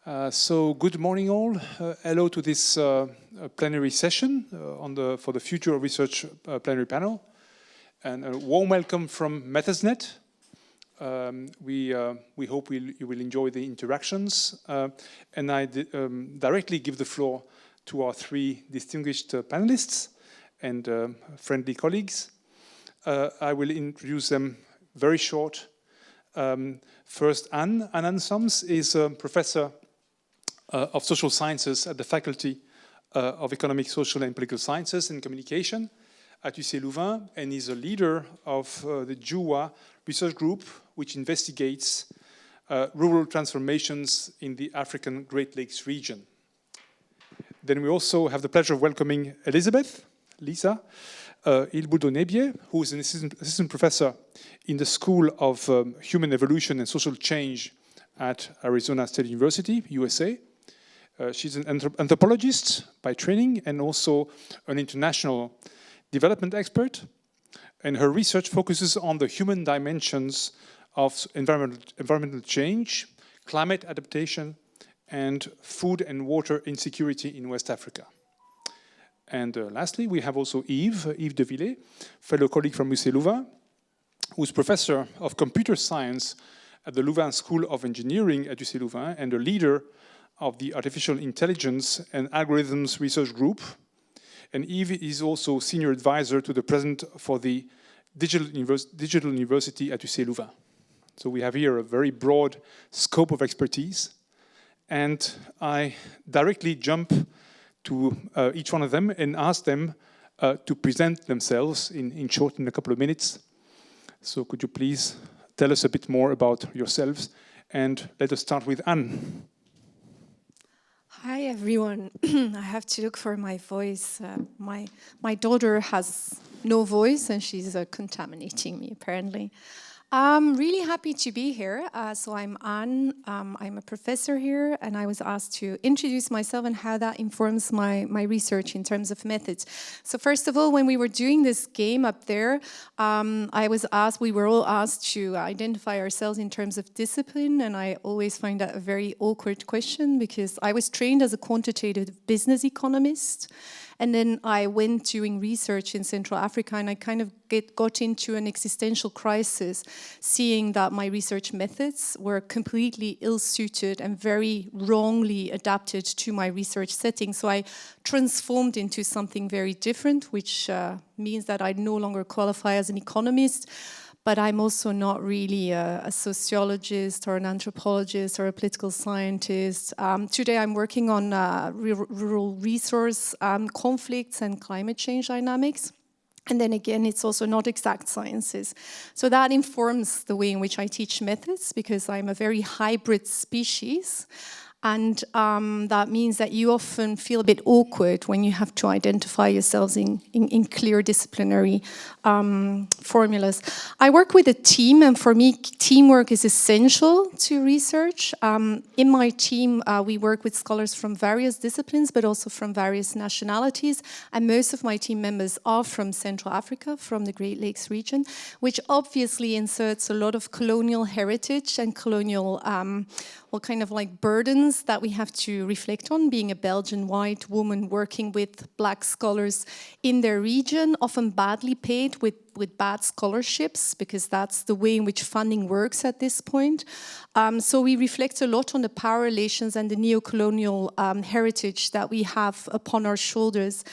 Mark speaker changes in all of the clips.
Speaker 1: So good morning all. Hello to this plenary session for the Future of Research plenary panel. And a warm welcome from MethodsNET. We hope you will enjoy the interactions. And I directly give the floor to our three distinguished panelists and friendly colleagues. I will introduce them very short. First, Anne Sums is a professor of social sciences at the Faculty of Economic, Social and Political Sciences and Communication at UC Louvain, and is a leader of the JUWA research group, which investigates rural transformations in the African Great Lakes region. Then we also have the pleasure of welcoming Lisa Ilboudou-Nebié, who is an assistant professor in the School of Human Evolution and Social Change at Arizona State University, USA. She's an anthropologist by training and also an international development expert. And her research focuses on the human dimensions of environmental change, climate adaptation, and food and water insecurity in West Africa. And lastly, we have also Yves de Villers, fellow colleague from UC Louvain, who's professor of computer science at the Louvain School of Engineering at UC Louvain and a leader of the Artificial Intelligence and Algorithms Research Group. And Yves is also senior advisor to the president for the Digital University at UC Louvain. So we have here a very broad scope of expertise. And I directly jump to each one of them and ask them to present themselves in short, in a couple of minutes. So could you please tell us a bit more about yourselves? And let us start with Anne.
Speaker 2: Hi everyone. I have to look for my voice. My daughter has no voice and she's contaminating me apparently. I'm really happy to be here. So I'm Anne, I'm a professor here, and I was asked to introduce myself and how that informs my research in terms of methods. So first of all, when we were doing this game up there, we were all asked to identify ourselves in terms of discipline, and I always find that a very awkward question because I was trained as a quantitative business economist. And then I went doing research in Central Africa, and I kind of got into an existential crisis, seeing that my research methods were completely ill-suited and very wrongly adapted to my research setting. So I transformed into something very different, which means that I no longer qualify as an economist, but I'm also not really a sociologist or an anthropologist or a political scientist. Today I'm working on rural resource conflicts and climate change dynamics. And then again, it's also not exact sciences. So that informs the way in which I teach methods, because I'm a very hybrid species. And that means that you often feel a bit awkward when you have to identify yourselves in clear disciplinary formulas. I work with a team, and for me, teamwork is essential to research. In my team, we work with scholars from various disciplines, but also from various nationalities. And most of my team members are from Central Africa, from the Great Lakes region, which obviously inserts a lot of colonial heritage and colonial kind of like burdens that we have to reflect on, being a Belgian white woman working with black scholars in their region, often badly paid with bad scholarships, because that's the way in which funding works at this point. So we reflect a lot on the power relations and the neo-colonial heritage that we have upon our shoulders.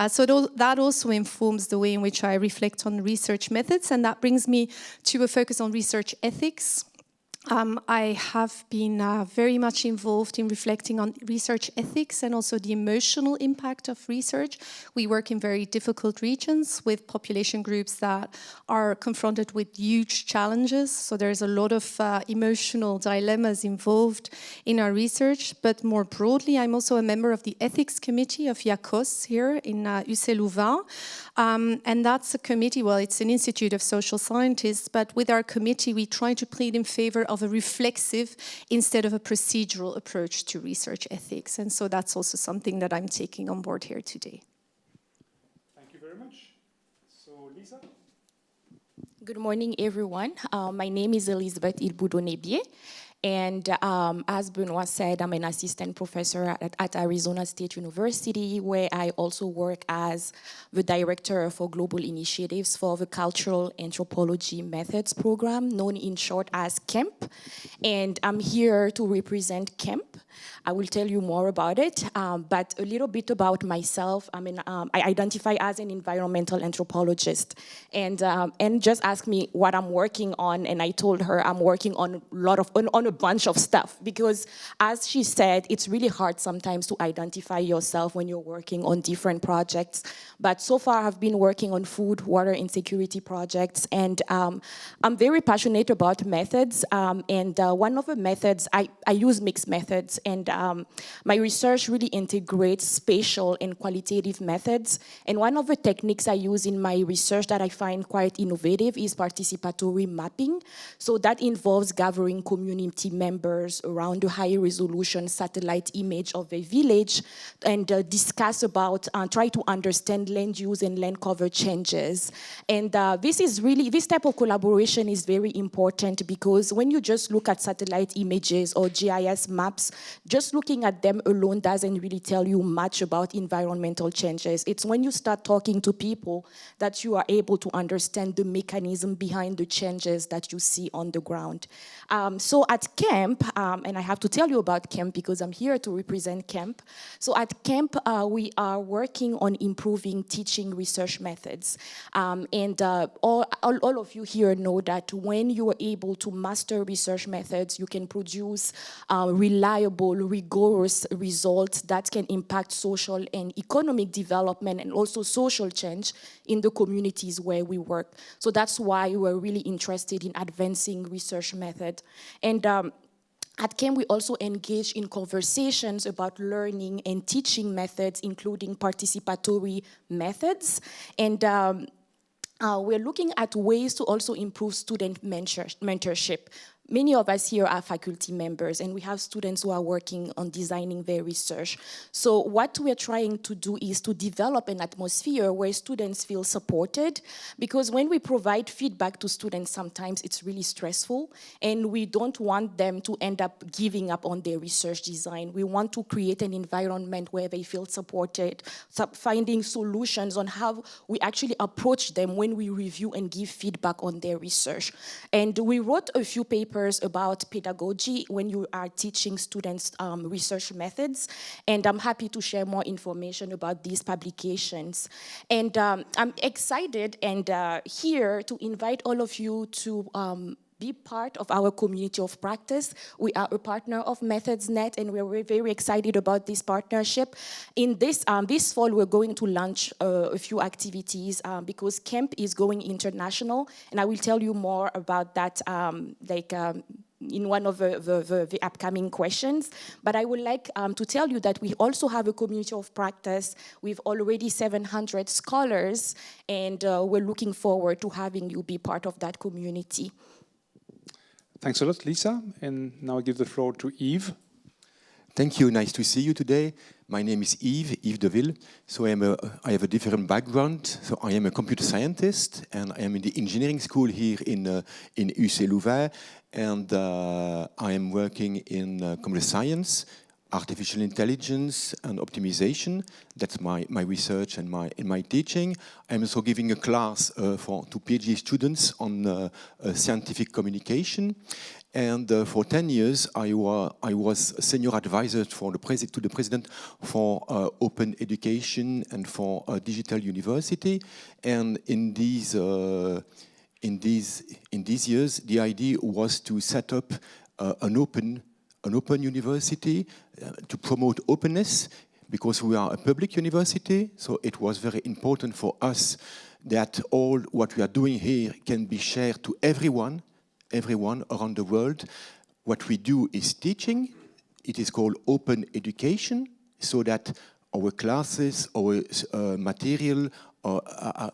Speaker 2: So that also informs the way in which I reflect on research methods, and that brings me to a focus on research ethics. I have been very much involved in reflecting on research ethics and also the emotional impact of research. We work in very difficult regions with population groups that are confronted with huge challenges. So there's a lot of emotional dilemmas involved in our research. But more broadly, I'm also a member of the ethics committee of IACOS here in UC Louvain. And that's a committee, well, it's an institute of social scientists, but with our committee, we try to plead in favor of a reflexive instead of a procedural approach to research ethics. And so that's also something that I'm taking on board here today.
Speaker 1: Thank you very much. So, Lisa?
Speaker 3: Good morning, everyone. My name is Elizabeth Ilboudou-Nebié, And as Benoit said, I'm an assistant professor at Arizona State University, where I also work as the director for global initiatives for the Cultural Anthropology Methods program, known in short as CAMP. And I'm here to represent CAMP. I will tell you more about it, but a little bit about myself. I identify as an environmental anthropologist, and just asked me what I'm working on, and I told her I'm working on a bunch of stuff, because as she said, it's really hard sometimes to identify yourself when you're working on different projects. But so far, I've been working on food, water, insecurity projects, and I'm very passionate about methods. And one of the methods, I use mixed methods, and my research really integrates spatial and qualitative methods. And one of the techniques I use in my research that I find quite innovative is participatory mapping. So that involves gathering community members around a high-resolution satellite image of a village and discuss about, try to understand land use and land cover changes. And this type of collaboration is very important, because when you just look at satellite images or GIS maps, just looking at them alone doesn't really tell you much about environmental changes. It's when you start talking to people that you are able to understand the mechanism behind the changes that you see on the ground. So at CAMP, and I have to tell you about CAMP because I'm here to represent CAMP. So at CAMP, we are working on improving teaching research methods. All of you here know that when you are able to master research methods, you can produce reliable, rigorous results that can impact social and economic development and also social change in the communities where we work. So that's why we're really interested in advancing research method. And at CAMP, we also engage in conversations about learning and teaching methods, including participatory methods. And we're looking at ways to also improve student mentorship. Many of us here are faculty members, and we have students who are working on designing their research. So what we're trying to do is to develop an atmosphere where students feel supported, because when we provide feedback to students, sometimes it's really stressful, and we don't want them to end up giving up on their research design. We want to create an environment where they feel supported, finding solutions on how we actually approach them when we review and give feedback on their research. And we wrote a few papers about pedagogy when you are teaching students research methods, and I'm happy to share more information about these publications. And I'm excited and here to invite all of you to be part of our community of practice. We are a partner of MethodsNET, and we're very excited about this partnership. In this fall, we're going to launch a few activities because CAMP is going international, and I will tell you more about that in one of the upcoming questions. But I would like to tell you that we also have a community of practice with already 700 scholars, and we're looking forward to having you be part of that community.
Speaker 1: Thanks a lot, Lisa. And now I give the floor to Yves.
Speaker 4: Thank you. Nice to see you today. My name is Yves Deville. So I have a different background. So I am a computer scientist, and I am in the engineering school here in UC Louvain. And I am working in computer science, artificial intelligence, and optimization. That's my research and my teaching. I'm also giving a class to PhD students on scientific communication. And for 10 years, I was senior advisor to the president for open education and for digital university. And in these years, the idea was to set up an open university to promote openness, because we are a public university. So it was very important for us that all what we are doing here can be shared to everyone around the world. What we do is teaching. It is called open education, so that our classes, our material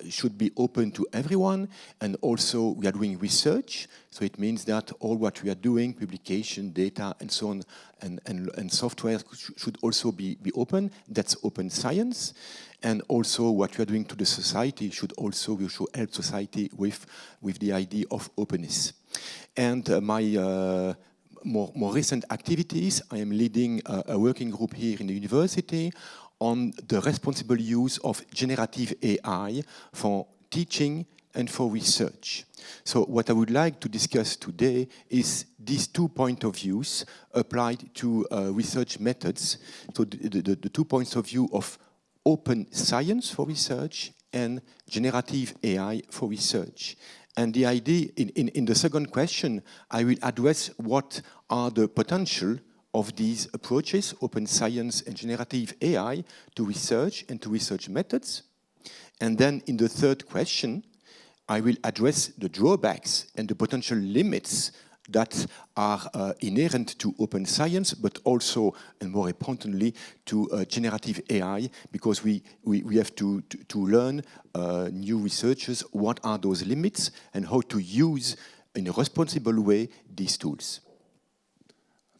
Speaker 4: should be open to everyone. And also we are doing research, so it means that all what we are doing, publication, data, and so on, and software should also be open. That's open science. And also what we are doing to the society we should help society with the idea of openness. And more recent activities, I am leading a working group here in the university on the responsible use of generative AI for teaching and for research. So what I would like to discuss today is these 2 points of views applied to research methods. So the 2 points of view of open science for research and generative AI for research. And the idea, in the second question, I will address what are the potential of these approaches, open science and generative AI, to research and to research methods. And then in the third question, I will address the drawbacks and the potential limits that are inherent to open science, but also, and more importantly, to generative AI, because we have to learn, new researchers, what are those limits and how to use, in a responsible way, these tools.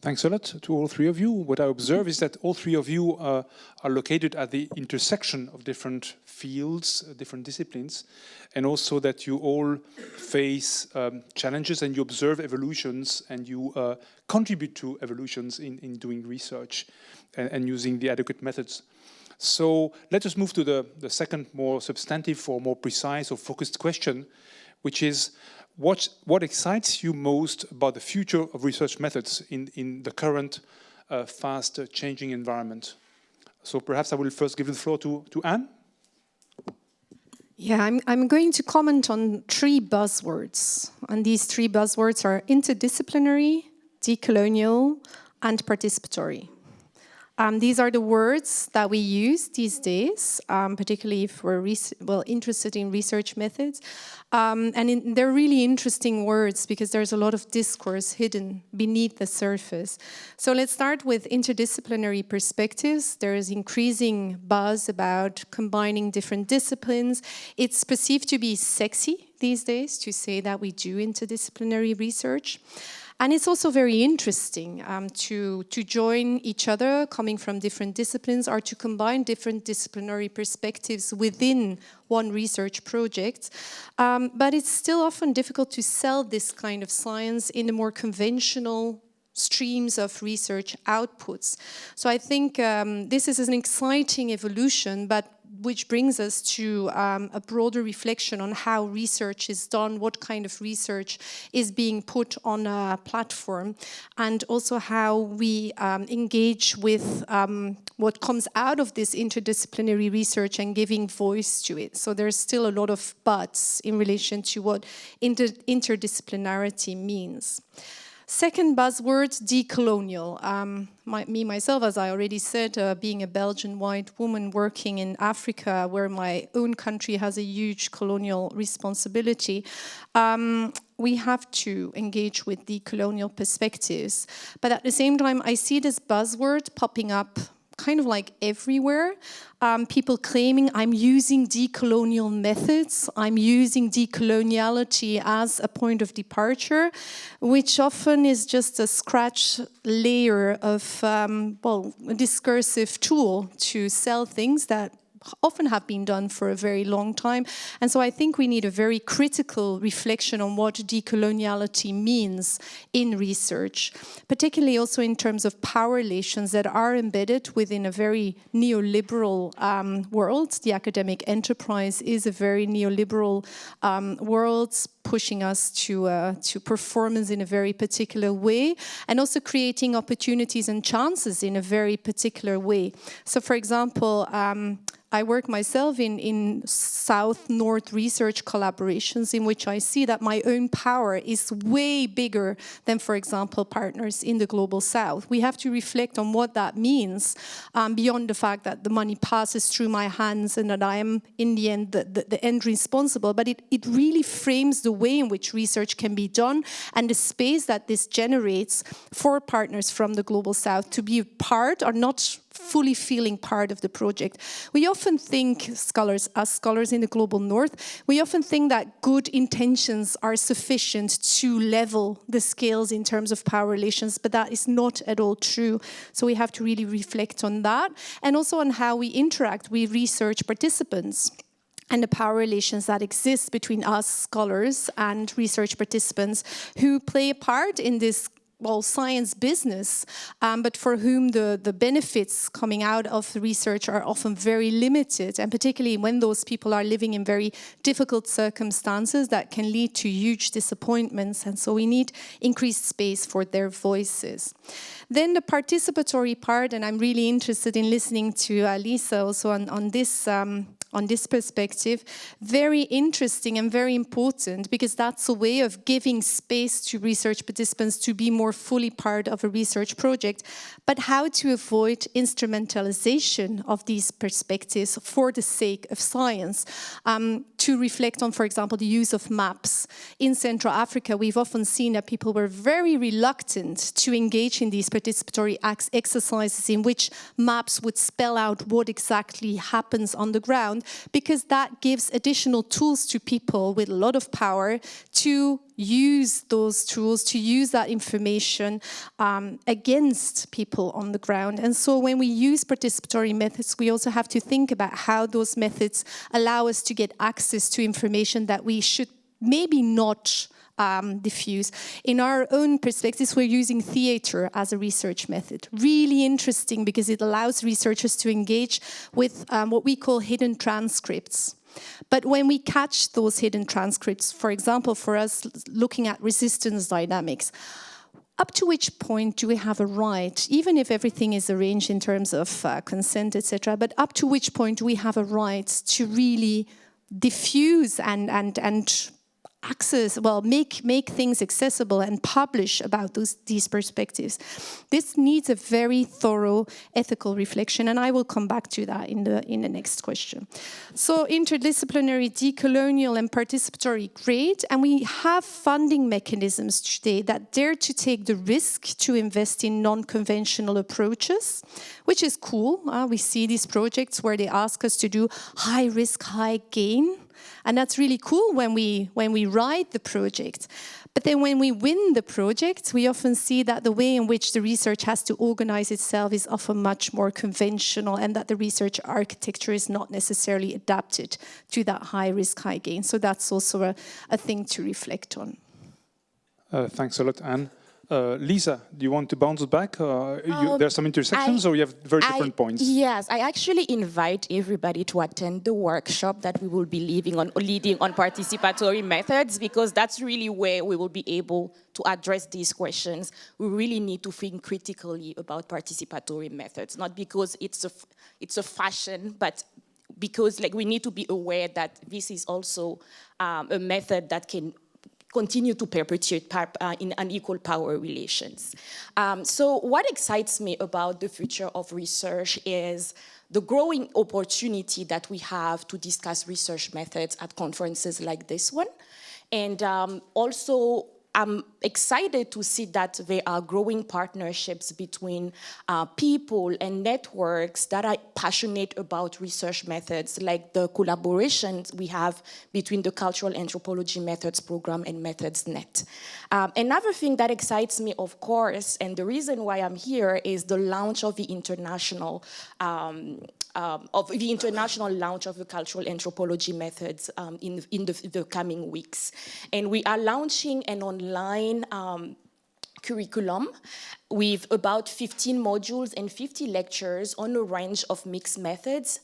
Speaker 1: Thanks a lot to all three of you. What I observe is that all three of you are located at the intersection of different fields, different disciplines, and also that you all face challenges and you observe evolutions and you contribute to evolutions in doing research and using the adequate methods. So let us move to the second, more substantive or more precise or focused question, which is, what excites you most about the future of research methods in the current fast changing environment? So perhaps I will first give the floor to Anne.
Speaker 2: Yeah, I'm going to comment on 3 buzzwords. And these 3 buzzwords are interdisciplinary, decolonial, and participatory. These are the words that we use these days, particularly if we're interested in research methods. They're really interesting words because there's a lot of discourse hidden beneath the surface. So let's start with interdisciplinary perspectives. There is increasing buzz about combining different disciplines. It's perceived to be sexy these days to say that we do interdisciplinary research. And it's also very interesting to join each other coming from different disciplines or to combine different disciplinary perspectives within one research project. But it's still often difficult to sell this kind of science in the more conventional streams of research outputs. So I think this is an exciting evolution, but which brings us to a broader reflection on how research is done, what kind of research is being put on a platform, and also how we engage with what comes out of this interdisciplinary research and giving voice to it. So there's still a lot of buts in relation to what interdisciplinarity means. Second buzzword, decolonial. Myself, as I already said, being a Belgian white woman working in Africa, where my own country has a huge colonial responsibility, we have to engage with decolonial perspectives. But at the same time, I see this buzzword popping up kind of like everywhere. People claiming I'm using decolonial methods, I'm using decoloniality as a point of departure, which often is just a scratch layer of, a discursive tool to sell things that often have been done for a very long time. And so I think we need a very critical reflection on what decoloniality means in research, particularly also in terms of power relations that are embedded within a very neoliberal world. The academic enterprise is a very neoliberal world, pushing us to performance in a very particular way, and also creating opportunities and chances in a very particular way. So, for example, I work myself in South-North research collaborations in which I see that my own power is way bigger than, for example, partners in the Global South. We have to reflect on what that means beyond the fact that the money passes through my hands and that I am, in the end, the end responsible. But it really frames the way in which research can be done and the space that this generates for partners from the Global South to be part or not fully feeling part of the project. We often think, us scholars in the Global North, we often think that good intentions are sufficient to level the scales in terms of power relations, but that is not at all true. So we have to really reflect on that, and also on how we interact with research participants and the power relations that exist between us scholars and research participants who play a part in this well, science business, but for whom the benefits coming out of the research are often very limited, and particularly when those people are living in very difficult circumstances that can lead to huge disappointments, and so we need increased space for their voices. Then the participatory part, and I'm really interested in listening to Lisa also on this perspective, very interesting and very important, because that's a way of giving space to research participants to be more fully part of a research project, but how to avoid instrumentalization of these perspectives for the sake of science. To reflect on, for example, the use of maps. In Central Africa, we've often seen that people were very reluctant to engage in these participatory exercises in which maps would spell out what exactly happens on the ground, because that gives additional tools to people with a lot of power to use those tools, to use that information against people on the ground. And so when we use participatory methods, we also have to think about how those methods allow us to get access to information that we should maybe not diffuse. In our own perspectives, we're using theater as a research method. Really interesting, because it allows researchers to engage with what we call hidden transcripts. But when we catch those hidden transcripts, for example, for us looking at resistance dynamics, up to which point do we have a right, even if everything is arranged in terms of consent, etc., but up to which point do we have a right to really diffuse and access, well, make things accessible and publish about these perspectives? This needs a very thorough ethical reflection, and I will come back to that in the next question. So interdisciplinary, decolonial, and participatory, great, and we have funding mechanisms today that dare to take the risk to invest in non-conventional approaches, which is cool. We see these projects where they ask us to do high risk, high gain. And that's really cool when we write the project. But then when we win the project, we often see that the way in which the research has to organize itself is often much more conventional, and that the research architecture is not necessarily adapted to that high risk, high gain. So that's also a thing to reflect on.
Speaker 1: Thanks a lot, Anne. Lisa, do you want to bounce back? There are some intersections, or you have very different points?
Speaker 3: Yes, I actually invite everybody to attend the workshop that we will be leading on participatory methods, because that's really where we will be able to address these questions. We really need to think critically about participatory methods, not because it's a fashion, but because we need to be aware that this is also a method that can continue to perpetuate in unequal power relations. So what excites me about the future of research is the growing opportunity that we have to discuss research methods at conferences like this one. And also, I'm excited to see that there are growing partnerships between people and networks that are passionate about research methods, like the collaborations we have between the Cultural Anthropology Methods Program and MethodsNET. Another thing that excites me, of course, and the reason why I'm here, is the launch of the international launch of the cultural anthropology methods in the coming weeks. And we are launching an online curriculum with about 15 modules and 50 lectures on a range of mixed methods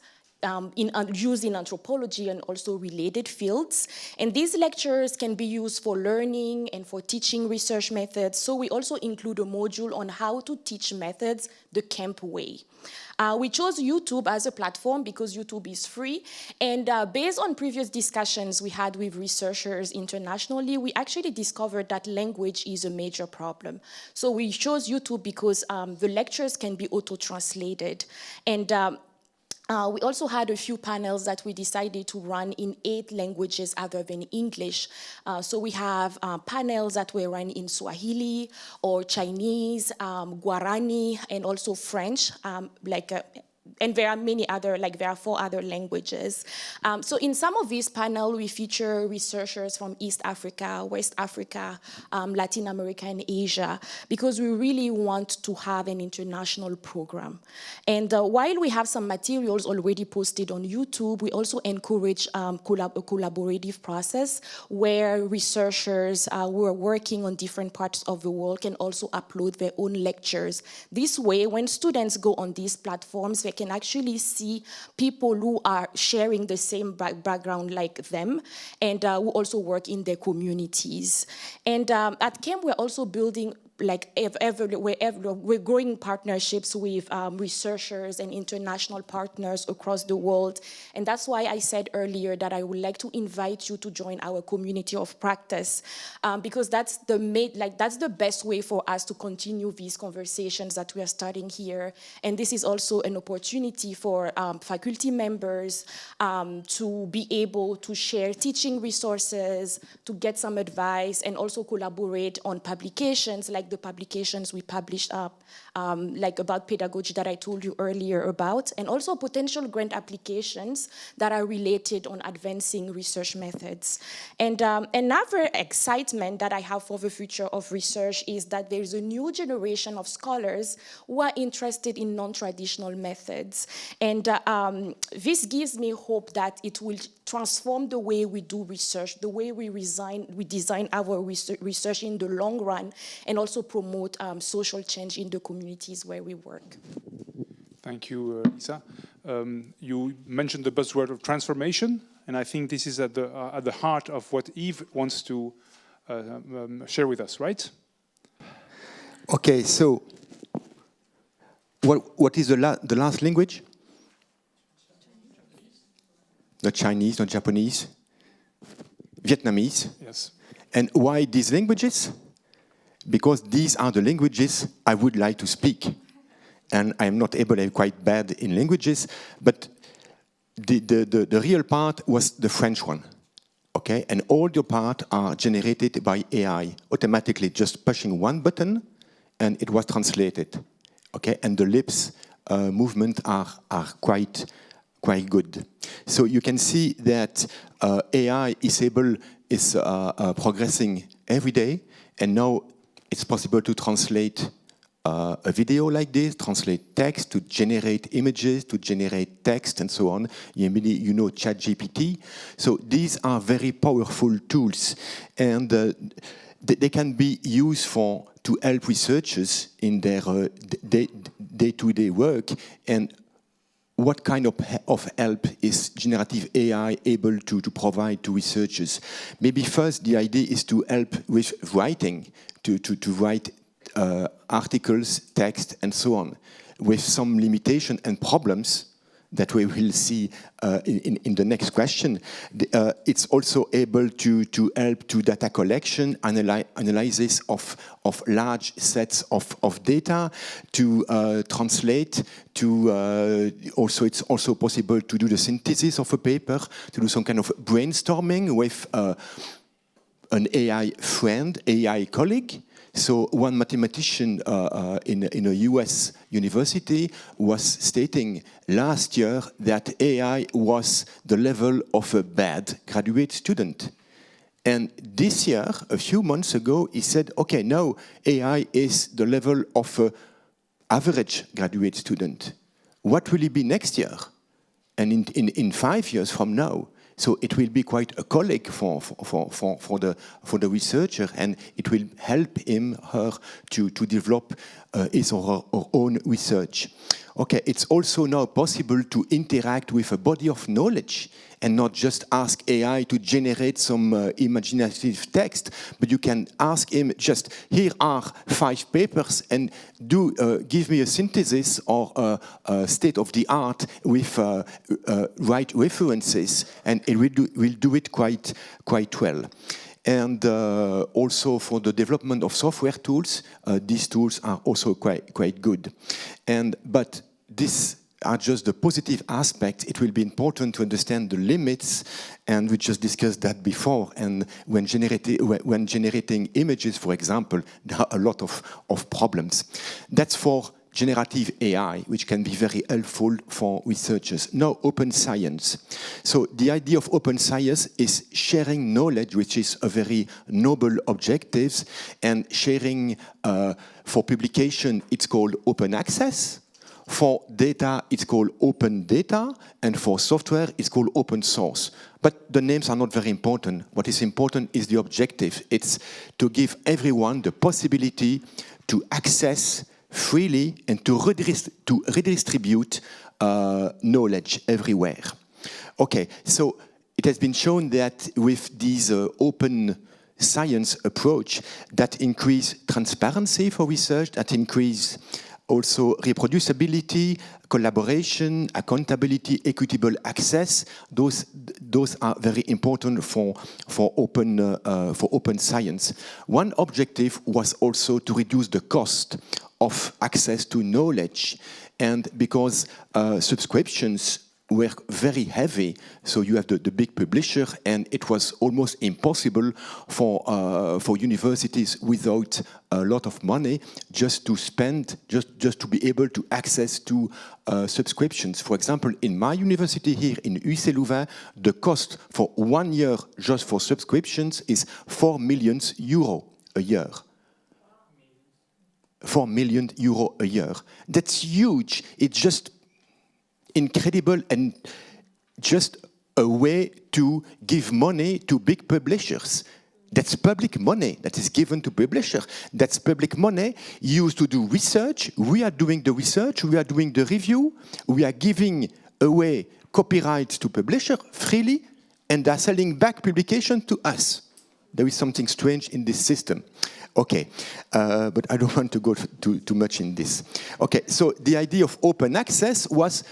Speaker 3: used in anthropology and also related fields. And these lectures can be used for learning and for teaching research methods. So we also include a module on how to teach methods the camp way. We chose YouTube as a platform because YouTube is free. And based on previous discussions we had with researchers internationally, we actually discovered that language is a major problem. So we chose YouTube because the lectures can be auto-translated. And we also had a few panels that we decided to run in 8 languages other than English. So we have panels that were run in Swahili or Chinese, Guarani, and also French, and there are many other, like there are 4 other languages. So in some of these panels, we feature researchers from East Africa, West Africa, Latin America, and Asia, because we really want to have an international program. And while we have some materials already posted on YouTube, we also encourage a collaborative process where researchers who are working on different parts of the world can also upload their own lectures. This way, when students go on these platforms, they can actually see people who are sharing the same background like them and who also work in their communities. And at CAMP, we're also building we're growing partnerships with researchers and international partners across the world. And that's why I said earlier that I would like to invite you to join our community of practice, because that's the best way for us to continue these conversations that we are starting here. And this is also an opportunity for faculty members to be able to share teaching resources, to get some advice, and also collaborate on publications like the publications we published like about pedagogy that I told you earlier about, and also potential grant applications that are related on advancing research methods. And another excitement that I have for the future of research is that there's a new generation of scholars who are interested in non-traditional methods. And this gives me hope that it will transform the way we do research, the way we design our research in the long run, and also promote social change in the communities where we work.
Speaker 1: Thank you, Lisa. You mentioned the buzzword of transformation, and I think this is at the heart of what Yves wants to share with us, right?
Speaker 4: Okay, so what is the last language? Not Chinese, not Japanese, Vietnamese.
Speaker 1: Yes.
Speaker 4: And why these languages? Because these are the languages I would like to speak. And I'm not able, I'm quite bad in languages, but the real part was the French one. Okay? And all the parts are generated by AI, automatically just pushing one button, and it was translated. Okay? And the lips movement are quite good. So you can see that AI is progressing every day, and now it's possible to translate a video like this, translate text, to generate images, to generate text, and so on. You know ChatGPT. So these are very powerful tools, and they can be used to help researchers in their day-to-day work. And what kind of help is generative AI able to provide to researchers? Maybe first the idea is to help with writing, to write articles, text, and so on, with some limitation and problems that we will see in the next question. It's also able to help to data collection, analysis of large sets of data, to translate, it's also possible to do the synthesis of a paper, to do some kind of brainstorming with an AI friend, AI colleague. So one mathematician in a US university was stating last year that AI was the level of a bad graduate student. And this year, a few months ago, he said, okay, now AI is the level of an average graduate student. What will it be next year? And in 5 years from now? So it will be quite a colleague for the researcher, and it will help her to develop his or her own research. Okay, it's also now possible to interact with a body of knowledge and not just ask AI to generate some imaginative text, but you can ask him just, here are 5 papers, and give me a synthesis or a state of the art with right references, and it will do it quite well. And also for the development of software tools, these tools are also quite good. But these are just the positive aspects. It will be important to understand the limits, and we just discussed that before. And when generating images, for example, there are a lot of problems. That's for generative AI, which can be very helpful for researchers. Now, open science. So the idea of open science is sharing knowledge, which is a very noble objective, and sharing for publication, it's called open access. For data, it's called open data, and for software, it's called open source. But the names are not very important. What is important is the objective. It's to give everyone the possibility to access freely and to redistribute knowledge everywhere. Okay, so it has been shown that with this open science approach, that increase transparency for research, that increase also reproducibility, collaboration, accountability, equitable access. Those are very important for open science. One objective was also to reduce the cost of access to knowledge, and because subscriptions were very heavy, so you have the big publisher, and it was almost impossible for universities without a lot of money just to spend, just to be able to access to subscriptions. For example, in my university here in UC Louvain, the cost for 1 year just for subscriptions is €4 million a year. 4 million euro a year. That's huge. It's just incredible, and just a way to give money to big publishers. That's public money that is given to publishers. That's public money used to do research. We are doing the research, we are doing the review, we are giving away copyrights to publishers freely, and they're selling back publication to us. There is something strange in this system. Okay, but I don't want to go too much in this. Okay, so the idea of open access was,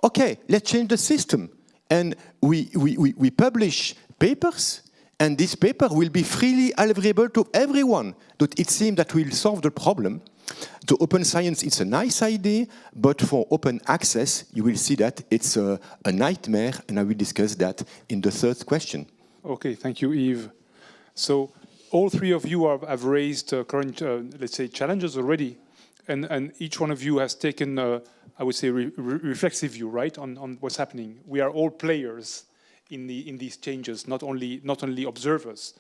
Speaker 4: okay, let's change the system. And we publish papers, and this paper will be freely available to everyone. But it seems that will solve the problem. To open science, it's a nice idea, but for open access, you will see that it's a nightmare, and I will discuss that in the third question.
Speaker 1: Okay, thank you, Yves. So all three of you have raised current, let's say, challenges already, and each one of you has taken, I would say, reflexive view, right, on what's happening. We are all players in these changes, not only observers.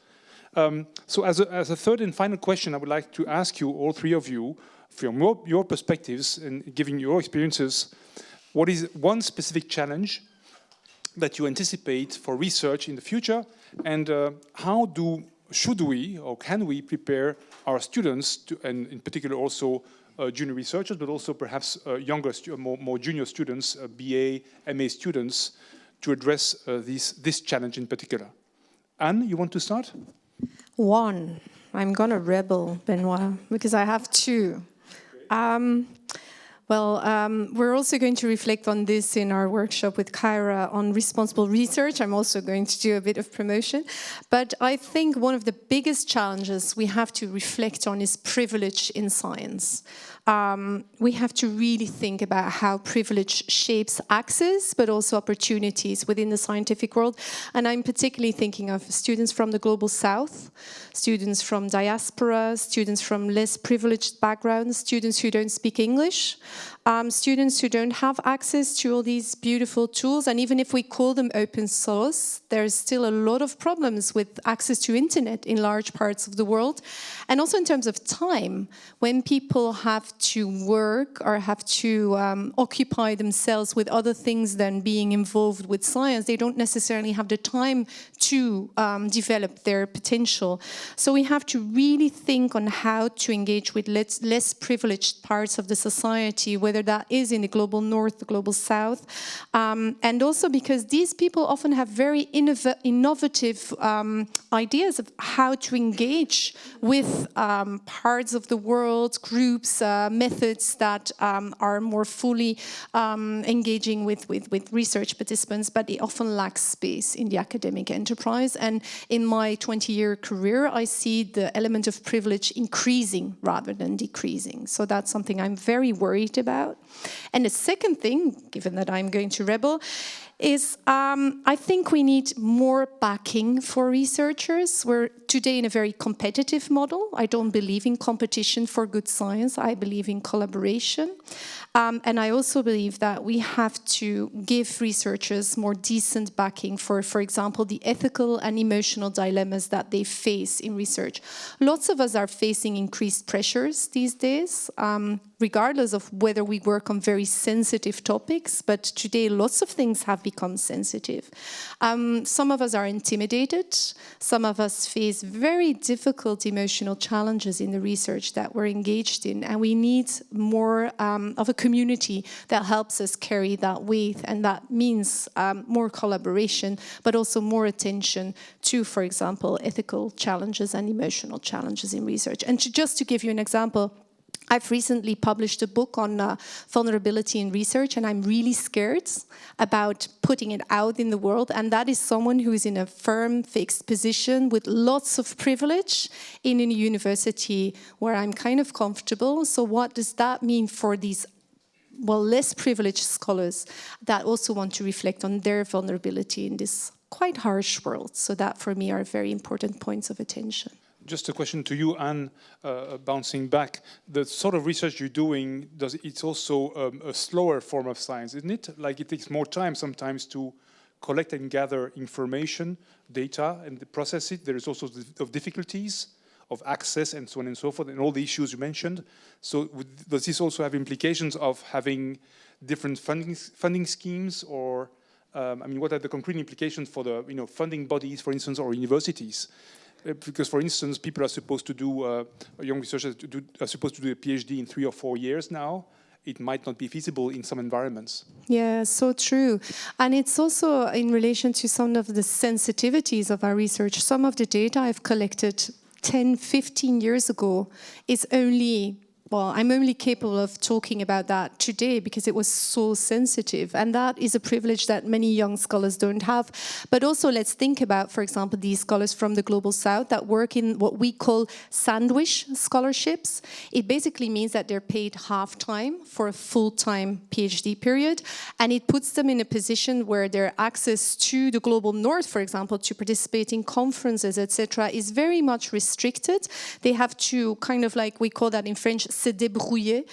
Speaker 1: So as a third and final question, I would like to ask you, all three of you, from your perspectives and giving your experiences, what is one specific challenge that you anticipate for research in the future, and should we or can we prepare our students to, and in particular also junior researchers, but also perhaps younger, more junior students, BA, MA students, to address this challenge in particular? Anne, you want to start?
Speaker 2: One. I'm going to rebel, Benoit, because I have two. Okay. We're also going to reflect on this in our workshop with Kyra on responsible research. I'm also going to do a bit of promotion. But I think one of the biggest challenges we have to reflect on is privilege in science. We have to really think about how privilege shapes access, but also opportunities within the scientific world. And I'm particularly thinking of students from the Global South, students from diaspora, students from less privileged backgrounds, students who don't speak English, students who don't have access to all these beautiful tools. And even if we call them open source, there's still a lot of problems with access to internet in large parts of the world. And also in terms of time, when people have to work or have to occupy themselves with other things than being involved with science, they don't necessarily have the time to develop their potential. So we have to really think on how to engage with less privileged parts of the society, whether that is in the global north, the global south, and also because these people often have very innovative ideas of how to engage with parts of the world, groups, methods that are more fully engaging with research participants, but it often lacks space in the academic enterprise. And in my 20-year career, I see the element of privilege increasing rather than decreasing. So that's something I'm very worried about. And the second thing, given that I'm going to rebel, is I think we need more backing for researchers. We're today in a very competitive model. I don't believe in competition for good science. I believe in collaboration. And I also believe that we have to give researchers more decent backing for example, the ethical and emotional dilemmas that they face in research. Lots of us are facing increased pressures these days, regardless of whether we work on very sensitive topics, but today lots of things have become sensitive. Some of us are intimidated. Some of us face very difficult emotional challenges in the research that we're engaged in, and we need more of a community that helps us carry that weight, and that means more collaboration, but also more attention to, for example, ethical challenges and emotional challenges in research. And just to give you an example, I've recently published a book on vulnerability in research, and I'm really scared about putting it out in the world. And that is someone who is in a firm, fixed position with lots of privilege in a university where I'm kind of comfortable. So what does that mean for these less privileged scholars that also want to reflect on their vulnerability in this quite harsh world? So that, for me, are very important points of attention.
Speaker 1: Just a question to you, Anne, bouncing back. The sort of research you're doing, it's also a slower form of science, isn't it? Like it takes more time sometimes to collect and gather information, data, and process it. There is also difficulties of access and so on and so forth, and all the issues you mentioned. So does this also have implications of having different funding schemes, or I mean, what are the concrete implications for the funding bodies, for instance, or universities? Because, for instance, people are supposed to do, young researchers are supposed to do a PhD in 3 or 4 years now. It might not be feasible in some environments.
Speaker 2: Yeah, so true. And it's also in relation to some of the sensitivities of our research. Some of the data I've collected 10, 15 years ago is only... I'm only capable of talking about that today because it was so sensitive. And that is a privilege that many young scholars don't have. But also let's think about, for example, these scholars from the Global South that work in what we call sandwich scholarships. It basically means that they're paid half-time for a full-time PhD period. And it puts them in a position where their access to the Global North, for example, to participate in conferences, etc., is very much restricted. They have to kind of, like we call that in French, se débrouiller.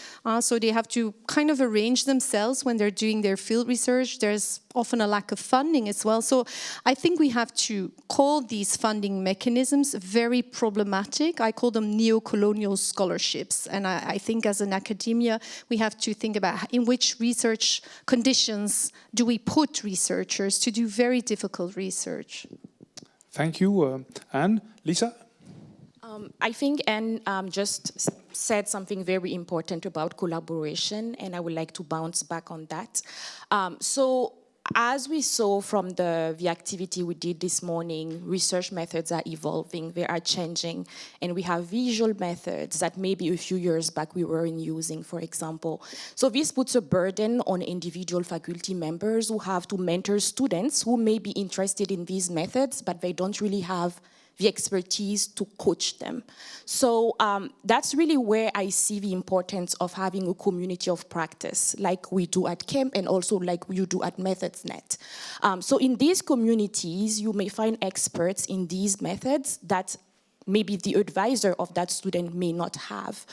Speaker 2: So they have to kind of arrange themselves when they're doing their field research. There's often a lack of funding as well. So I think we have to call these funding mechanisms very problematic. I call them neo-colonial scholarships. And I think as an academia, we have to think about in which research conditions do we put researchers to do very difficult research.
Speaker 1: Thank you, Anne. Lisa?
Speaker 3: I think Anne just said something very important about collaboration, and I would like to bounce back on that. So as we saw from the activity we did this morning, research methods are evolving, they are changing, and we have visual methods that maybe a few years back we weren't using, for example. So this puts a burden on individual faculty members who have to mentor students who may be interested in these methods, but they don't really have the expertise to coach them. So that's really where I see the importance of having a community of practice, like we do at Kemp and also like you do at MethodsNet. So in these communities, you may find experts in these methods that maybe the advisor of that student may not have.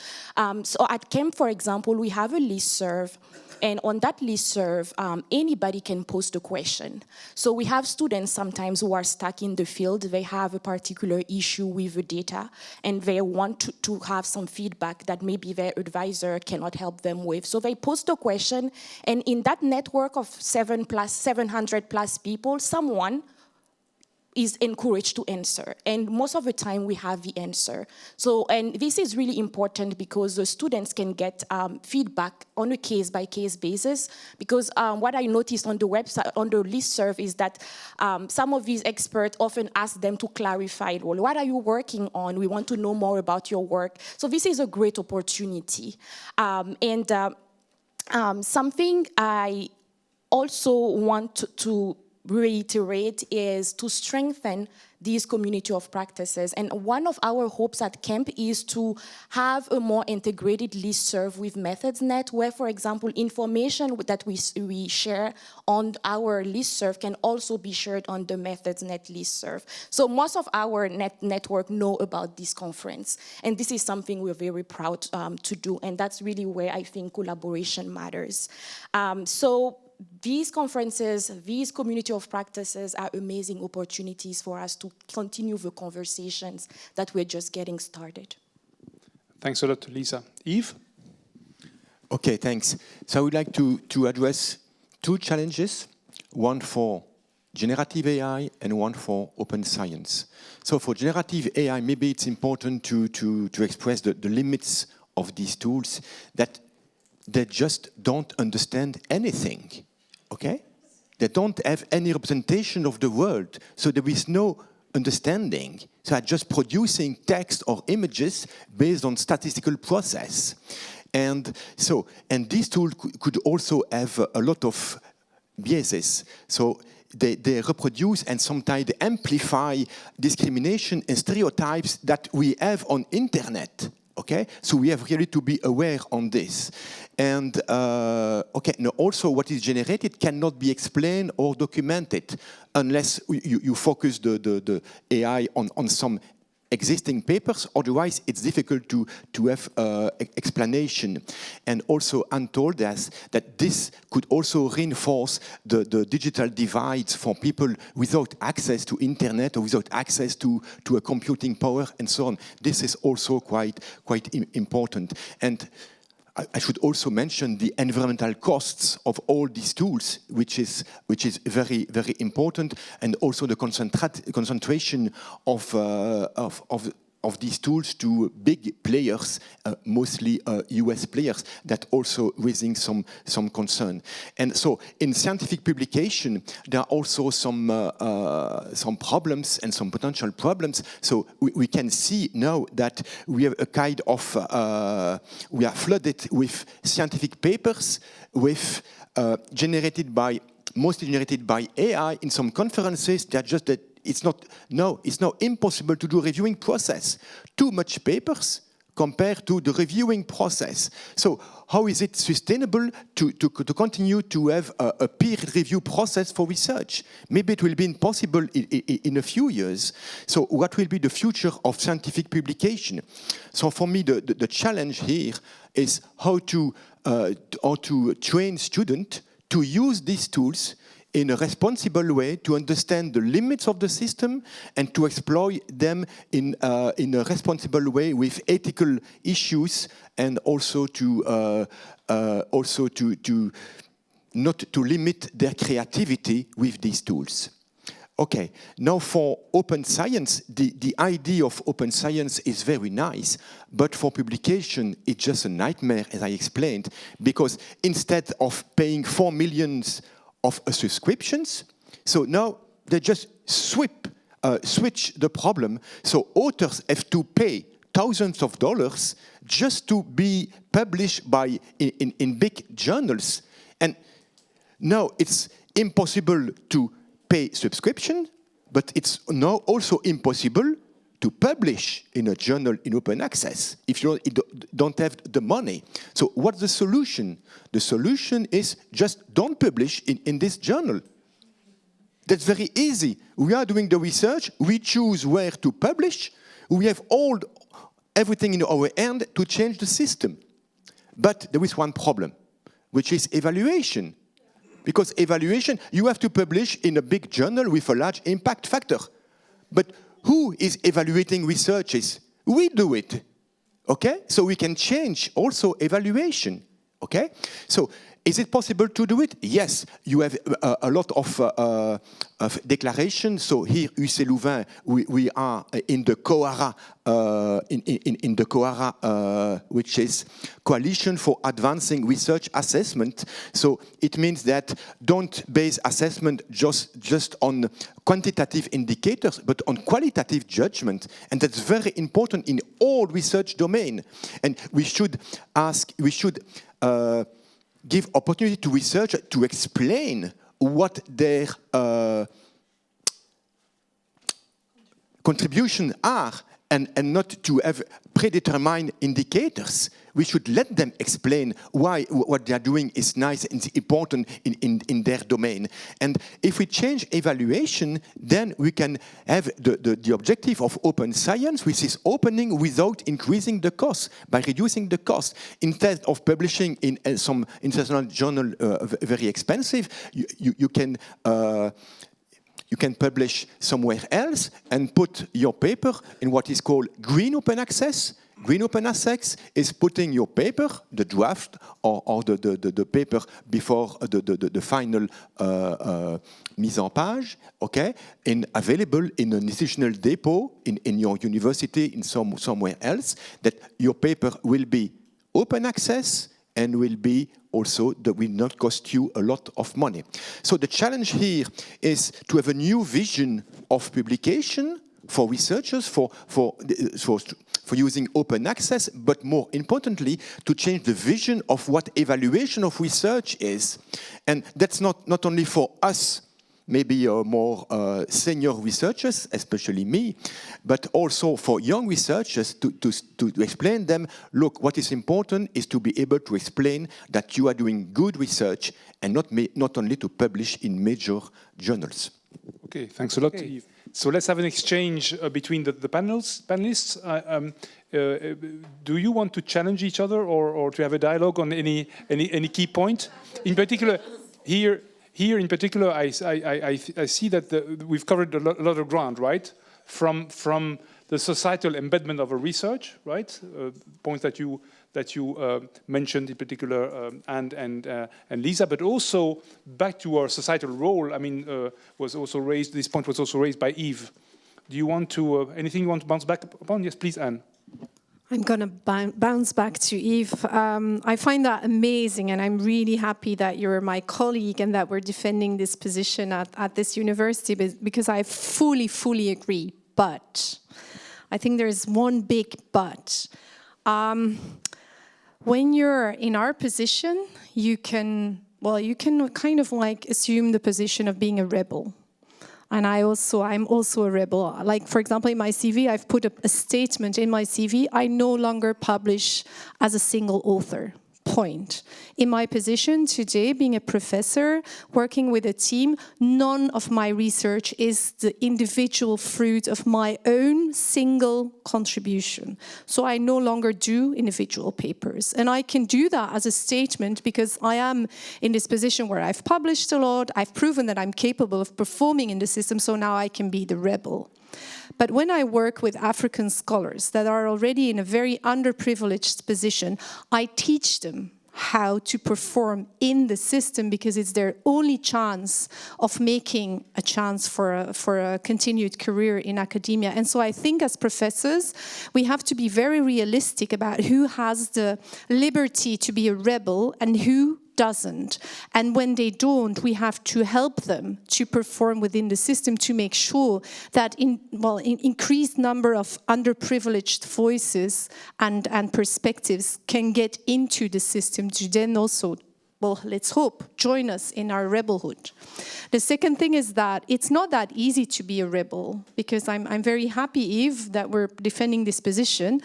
Speaker 3: So at Kemp, for example, we have a listserv. And on that listserv, anybody can post a question. So we have students sometimes who are stuck in the field. They have a particular issue with the data, and they want to have some feedback that maybe their advisor cannot help them with. So they post a question, and in that network of 700 plus people, someone is encouraged to answer. And most of the time we have the answer. So, and this is really important because the students can get feedback on a case-by-case basis, because what I noticed on the website, on the listserv, is that some of these experts often ask them to clarify, well, what are you working on? We want to know more about your work. So this is a great opportunity. Something I also want to reiterate is to strengthen these community of practices. And one of our hopes at CAMP is to have a more integrated listserv with MethodsNet, where, for example, information that we share on our listserv can also be shared on the MethodsNet listserv. So most of our network know about this conference. And this is something we're very proud to do. And that's really where I think collaboration matters. So these conferences, these community of practices are amazing opportunities for us to continue the conversations that we're just getting started.
Speaker 1: Thanks a lot, Lisa. Yves?
Speaker 4: Okay, thanks. So I would like to address two challenges, one for generative AI and one for open science. So for generative AI, maybe it's important to express the limits of these tools, that they just don't understand anything, okay? They don't have any representation of the world, so there is no understanding. So they're just producing text or images based on statistical process. And these tools could also have a lot of biases. So they reproduce and sometimes they amplify discrimination and stereotypes that we have on internet. Okay, so we have really to be aware on this. And also what is generated cannot be explained or documented unless you focus the AI on some existing papers. Otherwise, it's difficult to have explanation. And also, Anne told us that this could also reinforce the digital divides for people without access to internet or without access to a computing power and so on. This is also quite important. And I should also mention the environmental costs of all these tools, which is very, very important, and also the concentration of these tools to big players, mostly US players, that also raising some concern. And so in scientific publication, there are also some problems and some potential problems. So we can see now that we have a kind of, we are flooded with scientific papers with mostly generated by AI in some conferences. They're just that it's now impossible to do a reviewing process. Too much papers compared to the reviewing process. So how is it sustainable to continue to have a peer review process for research? Maybe it will be impossible in a few years. So what will be the future of scientific publication? So for me, the challenge here is how to train students to use these tools in a responsible way, to understand the limits of the system and to exploit them in a responsible way with ethical issues, and also to not to limit their creativity with these tools. Okay, now for open science, the idea of open science is very nice, but for publication, it's just a nightmare, as I explained, because instead of paying 4 million of subscriptions, so now they just switch the problem. So authors have to pay thousands of dollars just to be published in big journals. And now it's impossible to pay subscription, but it's now also impossible to publish in a journal in open access if you don't have the money. So what's the solution? The solution is just don't publish in this journal. That's very easy. We are doing the research, we choose where to publish, we have everything in our hand to change the system. But there is one problem, which is evaluation. Because evaluation, you have to publish in a big journal with a large impact factor. But who is evaluating researches? We do it, okay? So we can change also evaluation, okay? So is it possible to do it? Yes, you have a lot of declarations. So here, UC Louvain, we are in the COARA, in the COARA, which is Coalition for Advancing Research Assessment. So it means that don't base assessment just on quantitative indicators, but on qualitative judgment. And that's very important in all research domain. And we should give opportunity to research to explain what their contributions are, and not to have predetermined indicators. We should let them explain why what they are doing is nice and important in their domain. And if we change evaluation, then we can have the objective of open science, which is opening without increasing the cost, by reducing the cost. Instead of publishing in some international journal very expensive, you can publish somewhere else and put your paper in what is called green open access. Green open access is putting your paper, the draft, or the paper before the final mise en page, okay, available in an institutional depot in your university, in somewhere else, that your paper will be open access and will be also that will not cost you a lot of money. So the challenge here is to have a new vision of publication for researchers, for using open access, but more importantly, to change the vision of what evaluation of research is. And that's not only for us, maybe more senior researchers, especially me, but also for young researchers to explain them, look, what is important is to be able to explain that you are doing good research and not only to publish in major journals.
Speaker 1: Okay, thanks a lot, Yves. So let's have an exchange between the panelists. Do you want to challenge each other or to have a dialogue on any key point? In particular, here in particular, I see that we've covered a lot of ground, right? From the societal embedment of a research, right? Points that you mentioned in particular, and Lisa, but also back to our societal role. I mean, this point was also raised by Yves. Do you want to anything you want to bounce back upon? Yes, please, Anne.
Speaker 2: I'm going to bounce back to Yves. I find that amazing, and I'm really happy that you're my colleague and that we're defending this position at this university, because I fully agree. But I think there's one big but. When you're in our position, you can kind of like assume the position of being a rebel. And I'm also a rebel. Like, for example, in my CV, I've put a statement in my CV, I no longer publish as a single author. Point. In my position today, being a professor, working with a team, none of my research is the individual fruit of my own single contribution. So I no longer do individual papers. And I can do that as a statement because I am in this position where I've published a lot, I've proven that I'm capable of performing in the system, so now I can be the rebel. But when I work with African scholars that are already in a very underprivileged position, I teach them how to perform in the system because it's their only chance of making a chance for a continued career in academia. And so I think as professors, we have to be very realistic about who has the liberty to be a rebel and who doesn't. And when they don't, we have to help them to perform within the system to make sure that increased number of underprivileged voices and perspectives can get into the system to then also, well, let's hope, join us in our rebelhood. The second thing is that it's not that easy to be a rebel, because I'm very happy, Yves, that we're defending this position.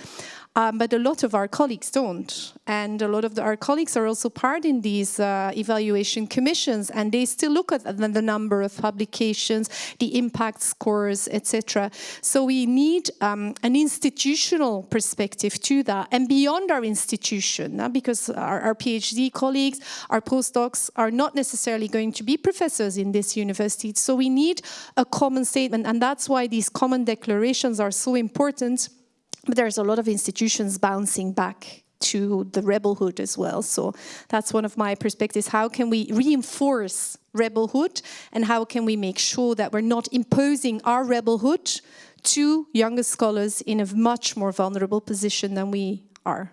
Speaker 2: But a lot of our colleagues don't. And a lot of our colleagues are also part in these evaluation commissions, and they still look at the number of publications, the impact scores, etc. So we need an institutional perspective to that, and beyond our institution, because our PhD colleagues, our postdocs are not necessarily going to be professors in this university. So we need a common statement, and that's why these common declarations are so important. But there's a lot of institutions bouncing back to the rebelhood as well. So that's one of my perspectives. How can we reinforce rebelhood, and how can we make sure that we're not imposing our rebelhood to younger scholars in a much more vulnerable position than we are?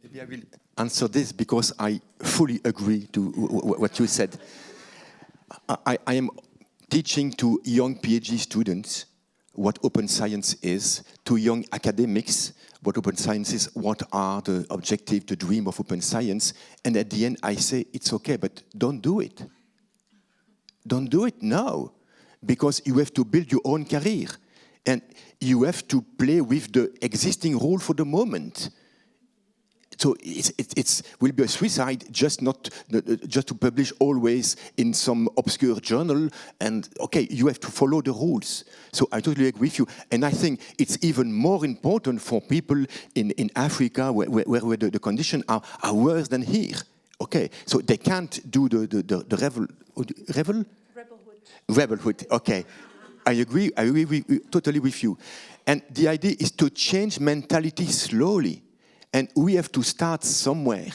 Speaker 4: Maybe I will answer this because I fully agree to what you said. I am teaching to young PhD students what open science is, to to young academics what open science is, what are the objectives, the dream of open science, and at the end I say, it's okay, but don't do it. Don't do it now, because you have to build your own career, and you have to play with the existing rule for the moment. So it will be a suicide just to publish always in some obscure journal. And okay, you have to follow the rules. So I totally agree with you. And I think it's even more important for people in Africa where the conditions are worse than here. Okay, so they can't do the rebelhood. Okay, I agree totally with you. And the idea is to change mentality slowly. And we have to start somewhere.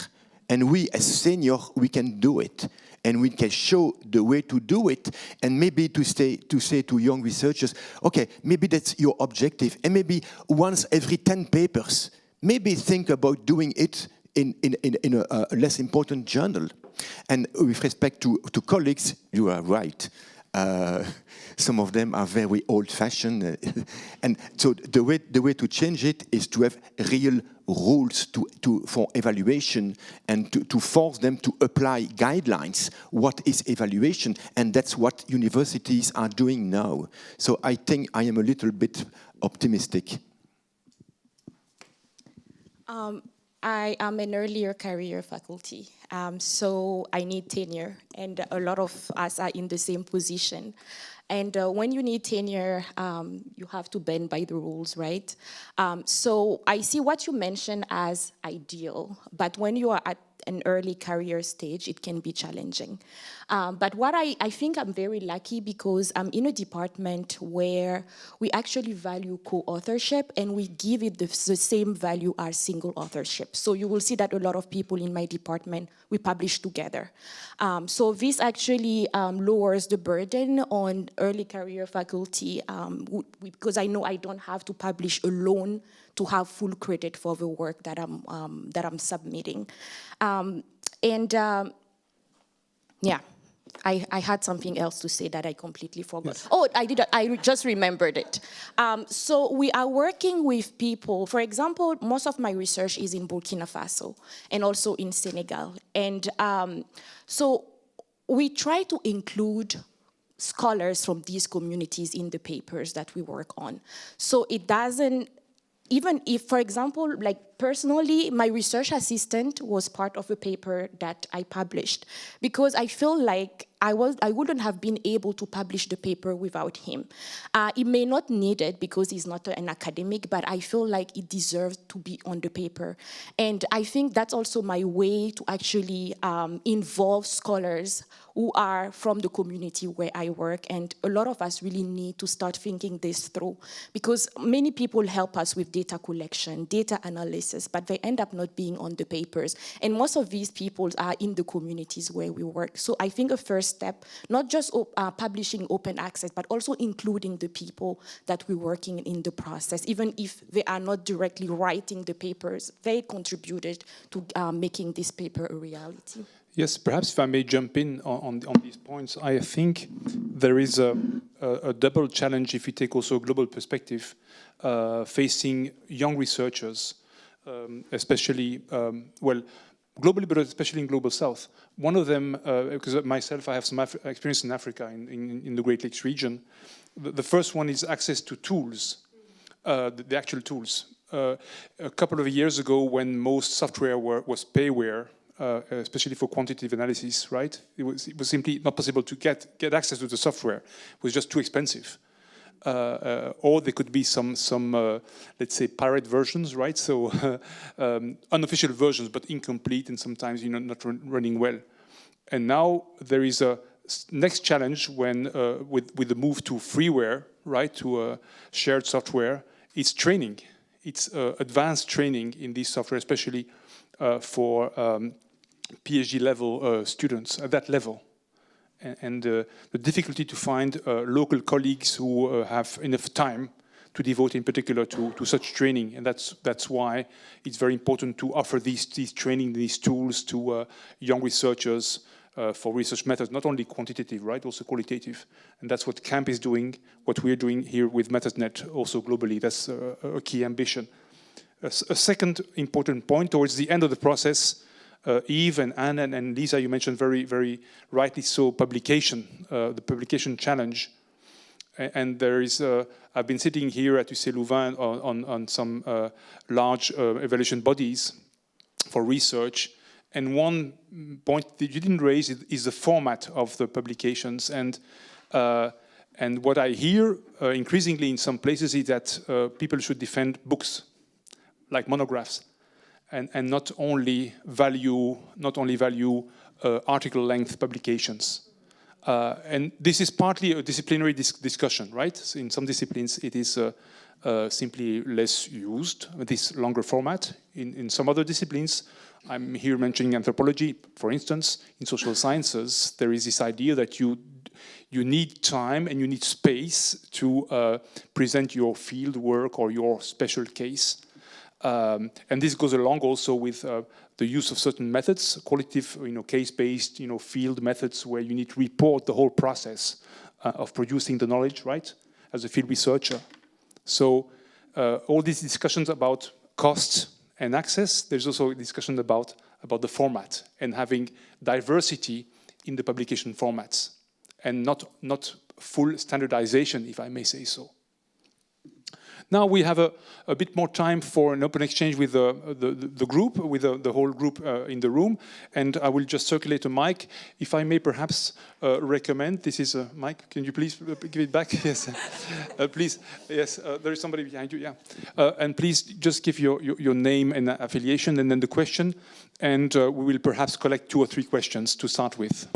Speaker 4: And we, as seniors, we can do it. And we can show the way to do it. And maybe to say to young researchers, okay, maybe that's your objective. And maybe once every 10 papers, maybe think about doing it in a less important journal. And with respect to colleagues, you are right. Some of them are very old-fashioned, and so the way to change it is to have real rules for evaluation and to force them to apply guidelines. What is evaluation? And that's what universities are doing now. So I think I am a little bit optimistic.
Speaker 3: I am an earlier career faculty, so I need tenure, and a lot of us are in the same position. And when you need tenure, you have to bend by the rules, right? So I see what you mentioned as ideal, but when you are at an early career stage, it can be challenging. But what I think I'm very lucky because I'm in a department where we actually value co-authorship and we give it the same value as single authorship. So you will see that a lot of people in my department, we publish together. So this actually lowers the burden on early career faculty because I know I don't have to publish alone to have full credit for the work that I'm submitting. Yeah, I had something else to say that I completely forgot. Yes. Oh, I just remembered it. So we are working with people. For example, most of my research is in Burkina Faso and also in Senegal. And so we try to include scholars from these communities in the papers that we work on. So it doesn't, even if, for example, like personally, my research assistant was part of a paper that I published because I feel like I wouldn't have been able to publish the paper without him. He may not need it because he's not an academic, but I feel like it deserves to be on the paper. And I think that's also my way to actually involve scholars who are from the community where I work. And a lot of us really need to start thinking this through because many people help us with data collection, data analysis, but they end up not being on the papers. And most of these people are in the communities where we work. So I think a first step, not just publishing open access, but also including the people that we're working in the process. Even if they are not directly writing the papers, they contributed to making this paper a reality.
Speaker 1: Yes, perhaps if I may jump in on these points, I think there is a double challenge if you take also a global perspective, facing young researchers, especially, well, globally, but especially in Global South. One of them, because myself, I have some experience in Africa, in the Great Lakes region. The first one is access to tools, the actual tools. A couple of years ago, when most software was payware, especially for quantitative analysis, right? It was simply not possible to get access to the software. It was just too expensive. Or there could be some let's say, pirate versions, right? So unofficial versions, but incomplete and sometimes not running well. And now there is a next challenge when with the move to freeware, right, to shared software. It's training. It's advanced training in this software, especially for PhD level students at that level. And the difficulty to find local colleagues who have enough time to devote in particular to such training. And that's why it's very important to offer these training, these tools to young researchers for research methods, not only quantitative, right, also qualitative. And that's what CAMP is doing, what we're doing here with MethodsNet, also globally. That's a key ambition. A second important point, towards the end of the process, Yves and Anne and Lisa, you mentioned very, very rightly so, publication, the publication challenge. And there is, I've been sitting here at UC Louvain on some large evaluation bodies for research. And one point that you didn't raise is the format of the publications. And what I hear increasingly in some places is that people should defend books, like monographs, and not only value article length publications. And this is partly a disciplinary discussion, right? So in some disciplines, it is simply less used, this longer format. In some other disciplines, I'm here mentioning anthropology, for instance. In social sciences, there is this idea that you need time and you need space to present your field work or your special case. And this goes along also with the use of certain methods, qualitative, case-based, field methods, where you need to report the whole process of producing the knowledge, right, as a field researcher. So all these discussions about cost and access, there's also a discussion about the format and having diversity in the publication formats and not full standardization, if I may say so. Now we have a bit more time for an open exchange with the group, with the whole group in the room. And I will just circulate a mic. If I may perhaps recommend, this is a mic. Can you please give it back? Yes. Please. Yes, there is somebody behind you, yeah. And please just give your name and affiliation and then the question. And we will perhaps collect 2 or 3 questions to start with.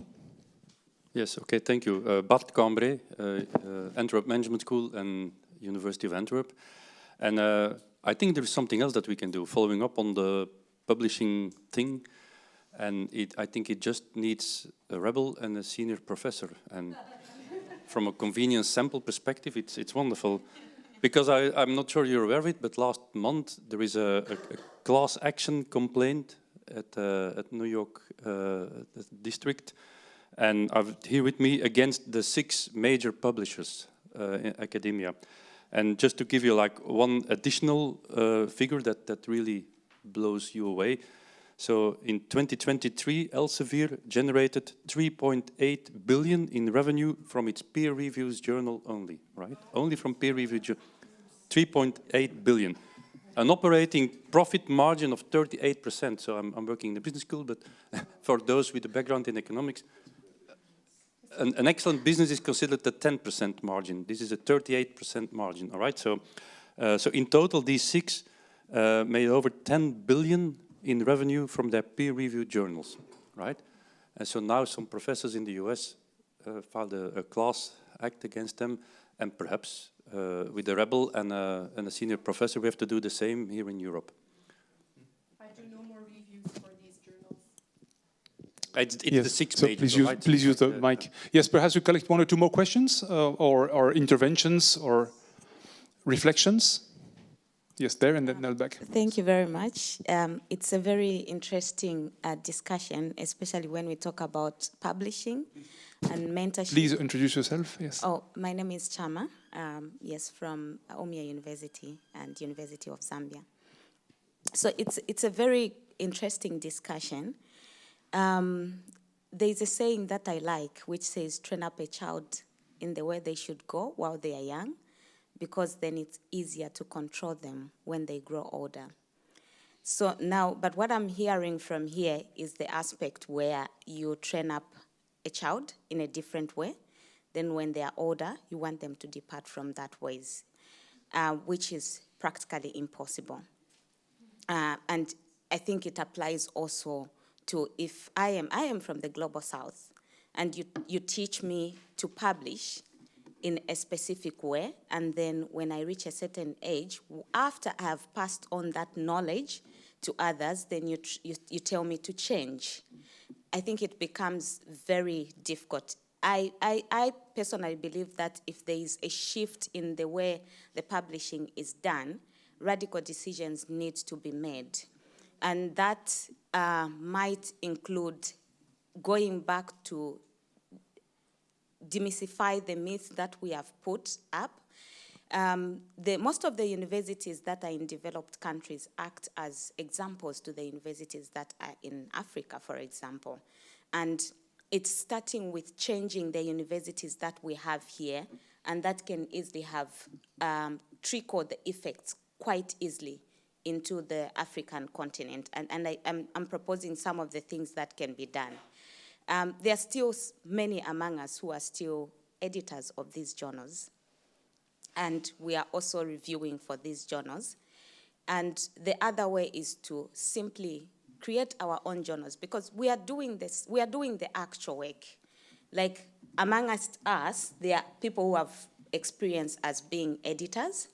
Speaker 5: Yes, okay, thank you. Bart Cambrai, Antwerp Management School and University of Antwerp. And I think there is something else that we can do, following up on the publishing thing. And I think it just needs a rebel and a senior professor. And from a convenience sample perspective, it's wonderful. Because I'm not sure you're aware of it, but last month there is a class action complaint at New York district. And I've here with me against the 6 major publishers in academia. And just to give you like one additional figure that really blows you away. So in 2023, Elsevier generated 3.8 billion in revenue from its peer reviews journal only, right? Only from peer review 3.8 billion. An operating profit margin of 38%. So I'm working in the business school, but for those with a background in economics, an excellent business is considered a 10% margin. This is a 38% margin, all right? So in total, these 6 made over 10 billion in revenue from their peer-reviewed journals, right? And so now some professors in the US filed a class act against them, and perhaps with a rebel and a senior professor, we have to do the same here in Europe.
Speaker 2: I do no more reviews for these journals.
Speaker 5: It's
Speaker 1: yes.
Speaker 5: the 6
Speaker 1: so
Speaker 5: pages.
Speaker 1: please use the mic. Yes, perhaps we collect 1 or 2 more questions or interventions or reflections. Yes, there and then back.
Speaker 6: Thank you very much. It's a very interesting discussion, especially when we talk about publishing and mentorship.
Speaker 1: Please introduce yourself. Yes.
Speaker 6: Oh, my name is Chama. Yes, from Omia University and University of Zambia. So it's a very interesting discussion. There's a saying that I like, which says, train up a child in the way they should go while they are young, because then it's easier to control them when they grow older. So now, but what I'm hearing from here is the aspect where you train up a child in a different way. Then when they are older, you want them to depart from that ways, which is practically impossible. And I think it applies also to if I am from the Global South, and you teach me to publish in a specific way, and then when I reach a certain age, after I have passed on that knowledge to others, then you tell me to change. I think it becomes very difficult. I personally believe that if there is a shift in the way the publishing is done, radical decisions need to be made. And that might include going back to demystify the myths that we have put up. Most of the universities that are in developed countries act as examples to the universities that are in Africa, for example. And it's starting with changing the universities that we have here, and that can easily have trickle the effects quite easily into the African continent. And I'm proposing some of the things that can be done. There are still many among us who are still editors of these journals. And we are also reviewing for these journals. And the other way is to simply create our own journals, because we are doing this, we are doing the actual work. Like among us, there are people who have experience as being editors.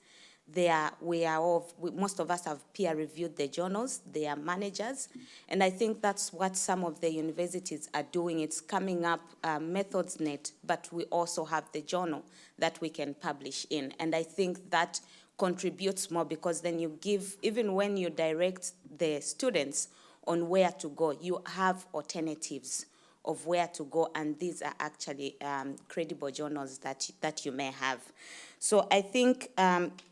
Speaker 6: Most of us have peer-reviewed the journals, they are managers, and I think that's what some of the universities are doing. It's coming up, MethodsNET, but we also have the journal that we can publish in, and I think that contributes more, because then you give, even when you direct the students on where to go, you have alternatives of where to go, and these are actually credible journals that you may have. So I think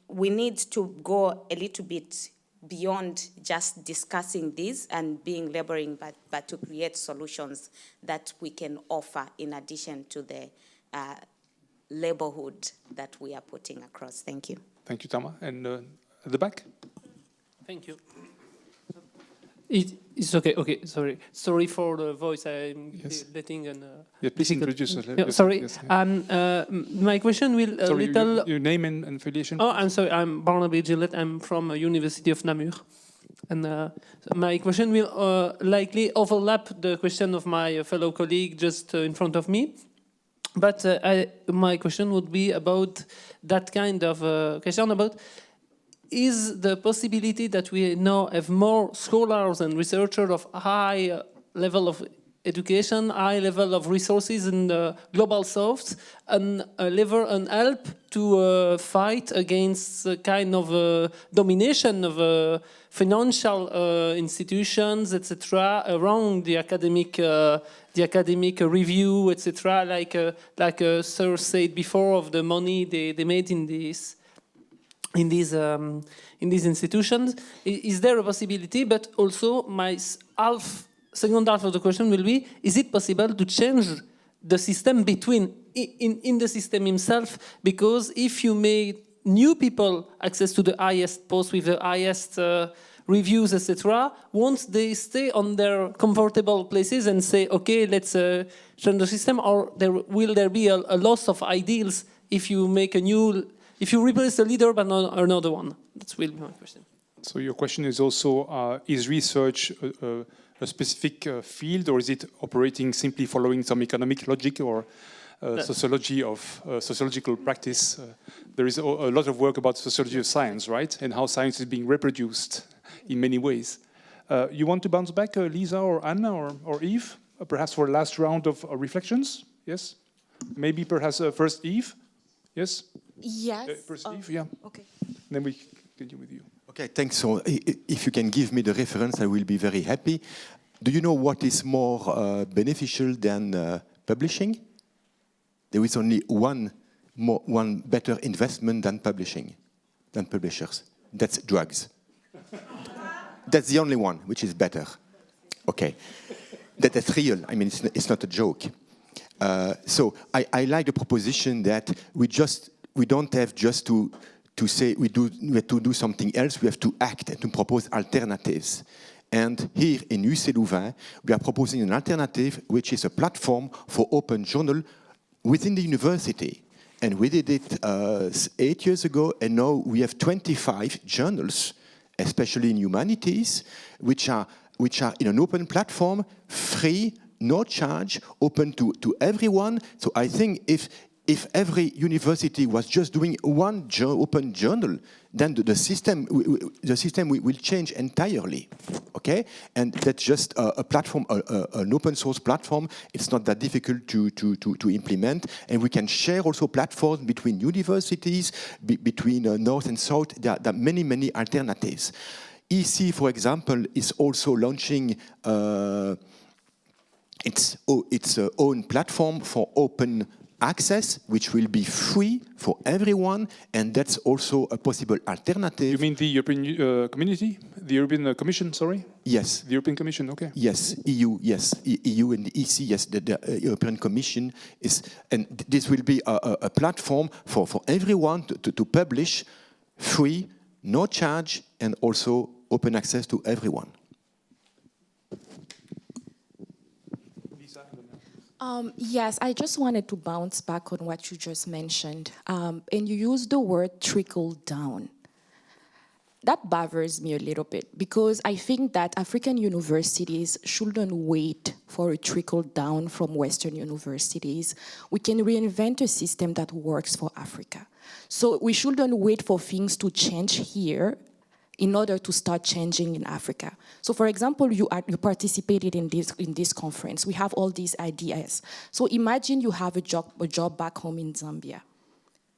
Speaker 6: we need to go a little bit beyond just discussing this and being laboring, but to create solutions that we can offer in addition to the labelhood that we are putting across. Thank you.
Speaker 1: Thank you, Tama. And at the back?
Speaker 7: Thank you. It's okay. Okay, sorry for the voice. I'm letting an.
Speaker 1: Yeah, please introduce yourself.
Speaker 7: Yeah, sorry.
Speaker 1: Yes,
Speaker 7: My question will
Speaker 1: sorry,
Speaker 7: little.
Speaker 1: your name and affiliation.
Speaker 7: Oh, I'm sorry. I'm Barnaby Gillette. I'm from University of Namur, and my question will likely overlap the question of my fellow colleague just in front of me. But my question would be about that kind of question about. Is the possibility that we now have more scholars and researchers of high level of education, high level of resources in the global south, and lever and help to fight against the kind of domination of financial institutions, etc., around the academic review, etc., like Sir said before, of the money they made in these institutions. Is there a possibility? But also my second half of the question will be, is it possible to change the system in the system himself? Because if you made new people access to the highest post with the highest reviews, etc., won't they stay on their comfortable places and say, okay, let's change the system? Or will there be a loss of ideals if you make if you replace the leader but not another one? That's really my question.
Speaker 1: So your question is also, is research a specific field, or is it operating simply following some economic logic or sociology of sociological practice? There is a lot of work about sociology of science, right? And how science is being reproduced in many ways. You want to bounce back, Lisa or Anna or Eve? Perhaps for a last round of reflections? Yes? Maybe perhaps first Eve? Yes?
Speaker 3: Yes.
Speaker 1: First Eve, yeah.
Speaker 3: Okay.
Speaker 1: Then we continue with you.
Speaker 4: Okay, thanks. So if you can give me the reference, I will be very happy. Do you know what is more beneficial than publishing? There is only one better investment than publishing, than publishers. That's drugs. That's the only one which is better. Okay, that's real. I mean, it's not a joke. So I like the proposition that we don't have just to say we have to do something else. We have to act and to propose alternatives. And here in UC Louvain, we are proposing an alternative, which is a platform for open journal within the university. And we did it 8 years ago, and now we have 25 journals, especially in humanities, which are in an open platform, free, no charge, open to everyone. So I think if every university was just doing one open journal, then the system will change entirely. Okay, and that's just a platform, an open source platform. It's not that difficult to implement, and we can share also platforms between universities, between north and south. There are many alternatives. EC, for example, is also launching its own platform for open access, which will be free for everyone, and that's also a possible alternative.
Speaker 1: You mean the European Community? The European Commission, sorry?
Speaker 4: Yes.
Speaker 1: The European Commission, okay.
Speaker 4: Yes, EU, yes. EU and the EC, yes, the European Commission is, and this will be a platform for everyone to publish free, no charge, and also open access to everyone.
Speaker 3: Yes, I just wanted to bounce back on what you just mentioned. And you used the word trickle down. That bothers me a little bit because I think that African universities shouldn't wait for a trickle down from Western universities. We can reinvent a system that works for Africa. So we shouldn't wait for things to change here in order to start changing in Africa. So for example, you participated in this conference. We have all these ideas. So imagine you have a job back home in Zambia.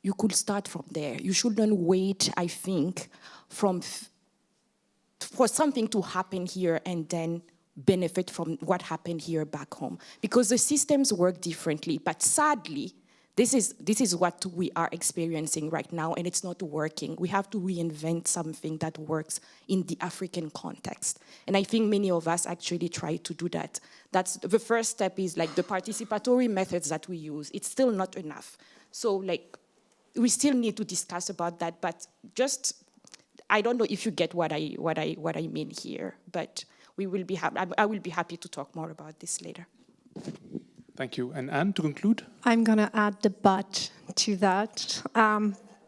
Speaker 3: You could start from there. You shouldn't wait, I think, for something to happen here and then benefit from what happened here back home. Because the systems work differently, but sadly, this is what we are experiencing right now, and it's not working. We have to reinvent something that works in the African context. And I think many of us actually try to do that. That's the first step is like the participatory methods that we use. It's still not enough. So like, we still need to discuss about that, but just, I don't know if you get what I mean here, but I will be happy to talk more about this later.
Speaker 1: Thank you. And Anne, to conclude?
Speaker 2: I'm going to add the but to that.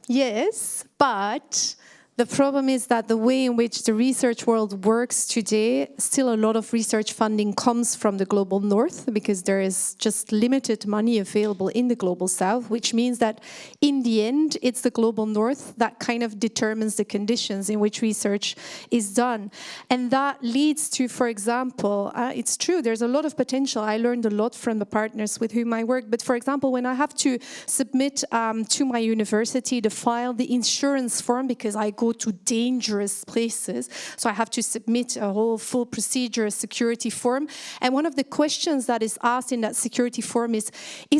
Speaker 2: Yes, but the problem is that the way in which the research world works today, still a lot of research funding comes from the global north because there is just limited money available in the global south, which means that in the end, it's the global north that kind of determines the conditions in which research is done. And that leads to, for example, it's true, there's a lot of potential. I learned a lot from the partners with whom I work. But for example, when I have to submit to my university to file the insurance form because I go to dangerous places. So I have to submit a whole full procedure, a security form. And one of the questions that is asked in that security form is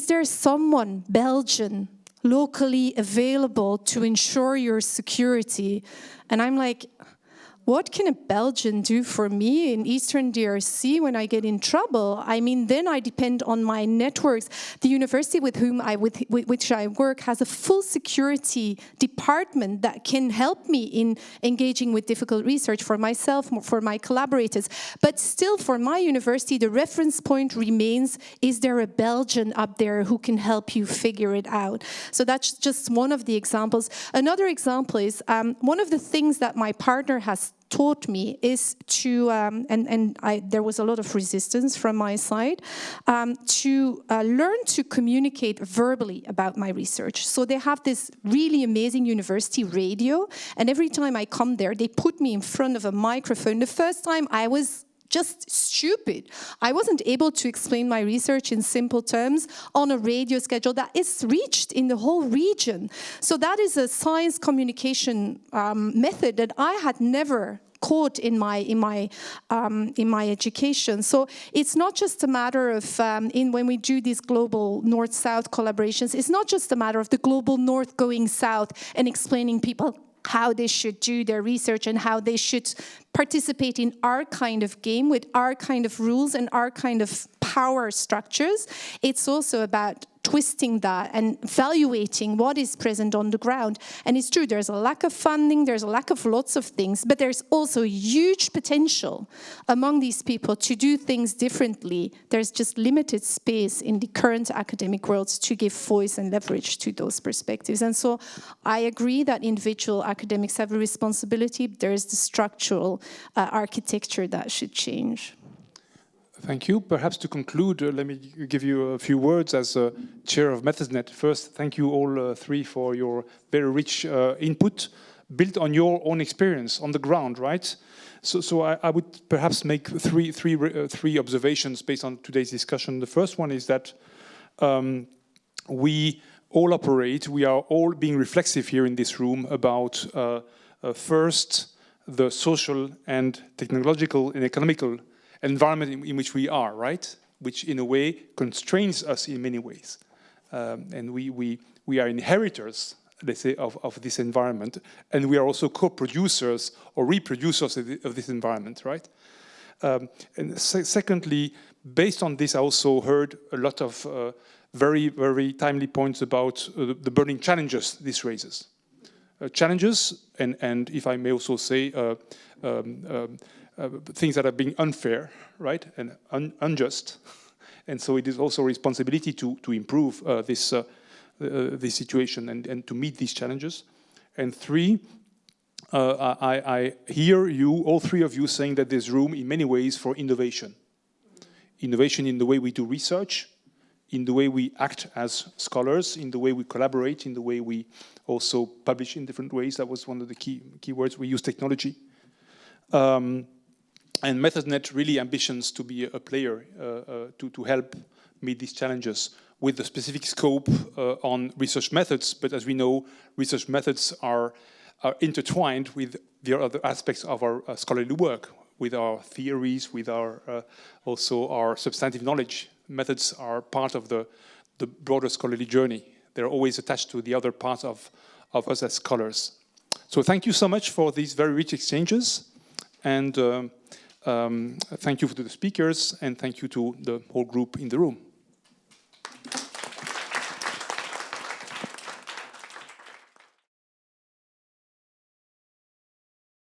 Speaker 2: there someone Belgian locally available to ensure your security? And I'm like, what can a Belgian do for me in Eastern DRC when I get in trouble? I mean, then I depend on my networks. The university with which I work has a full security department that can help me in engaging with difficult research for myself, for my collaborators. But still, for my university, the reference point remains, is there a Belgian up there who can help you figure it out? So that's just one of the examples. Another example is one of the things that my partner has taught me is to, there was a lot of resistance from my side, to learn to communicate verbally about my research. So they have this really amazing university radio, and every time I come there, they put me in front of a microphone. The first time I was just stupid. I wasn't able to explain my research in simple terms on a radio schedule that is reached in the whole region. So that is a science communication method that I had never caught in my education. So it's not just a matter of when we do these global north-south collaborations, it's not just a matter of the global north going south and explaining people how they should do their research and how they should participate in our kind of game with our kind of rules and our kind of power structures. It's also about twisting that and evaluating what is present on the ground. And it's true, there's a lack of funding, there's a lack of lots of things, but there's also huge potential among these people to do things differently. There's just limited space in the current academic world to give voice and leverage to those perspectives. And so I agree that individual academics have a responsibility, but there is the structural architecture that should change.
Speaker 1: Thank you. Perhaps to conclude, let me give you a few words as chair of MethodsNet. First, thank you all three for your very rich input, built on your own experience on the ground, right? So I would perhaps make three observations based on today's discussion. The first one is that we all operate, we are all being reflexive here in this room about first, the social and technological and economical environment in which we are, right? which in a way constrains us in many ways. And we are inheritors, let's say, of this environment, and we are also co-producers or reproducers of this environment, right? And secondly, based on this, I also heard a lot of very, very timely points about the burning challenges this raises. Challenges, and if I may also say, things that are being unfair, right, and unjust. And so it is also a responsibility to improve this situation and to meet these challenges. And three, I hear you, all three of you, saying that there's room in many ways for innovation. Innovation in the way we do research, in the way we act as scholars, in the way we collaborate, in the way we also publish in different ways. That was one of the key words. We use technology. And MethodsNET really ambitions to be a player to help meet these challenges with the specific scope on research methods. But as we know, research methods are intertwined with the other aspects of our scholarly work, with our theories, with our also our substantive knowledge. Methods are part of the broader scholarly journey. They're always attached to the other parts of us as scholars. So thank you so much for these very rich exchanges. And thank you to the speakers, and thank you to the whole group in the room.